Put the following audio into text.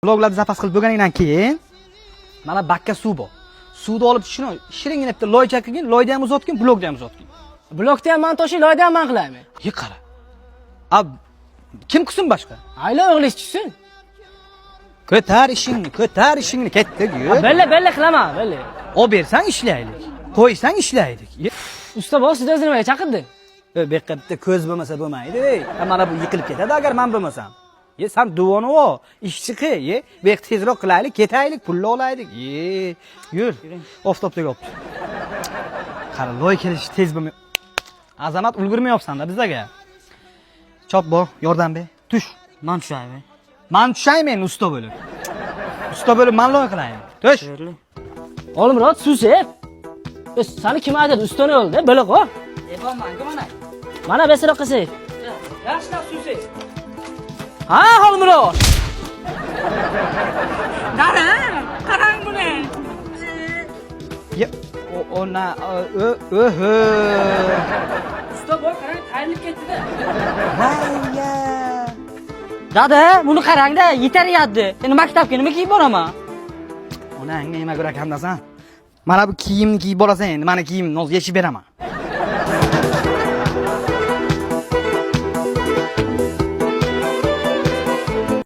Bloglarni zapas qilib bo'lganingdan keyin mana bakka suv bor. Suvni olib shuni shiringina bitta loy chaqirgin, loyda ham uzatgin, blogda ham uzatgin. Blokda ham man to'shay, loyda ham man qilaymi? Ye qara. Ab kim qilsin boshqa? Ayla o'g'liz tushsin. Ko'tar ishingni ketdik. Bella qilaman, bella. O bersang ishlaylik. Qo'ysang ishlaylik. Usta bosh sizni nimaga chaqirdi? Bu yerda bitta ko'z bo'lmasa bo'lmaydi. Mana bu yiqilib ketadi agar men bo'lmasam. Sen duvoni o, ishchi qi, bu yerda tezroq qilaylik, ketaylik, pulni olaylik. Yur. Oftobda yopdi. Qara, loy kelish tez bo'lmay. Azamat ulgurmayapsan-da bizlarga. Chop bo, yordam ber. Tush. Man tushaymi? Men tushaymen usta bo'lib. Usta bo'lib men loy qilayin. Tush. Olimrod, suv sep. Seni kim aytadi? Ustani o'ldi, bo'la qo'y. Bo'lmaydi mana. Mana besroq qilsak. Yaxshilab suv sep. Ha, Olimrod. Dara, qarang buni. Ya, ona Usta boy qarang, tayinib ketdi-da. Hayya. Dada, buni qarang-da, yetariyapti. Endi maktabga nima kiyib boraman? Onangga nima ko'ra kamdasan? Mana bu kiyimni kiyib borasan endi, meni kiyimni hozir yechib beraman.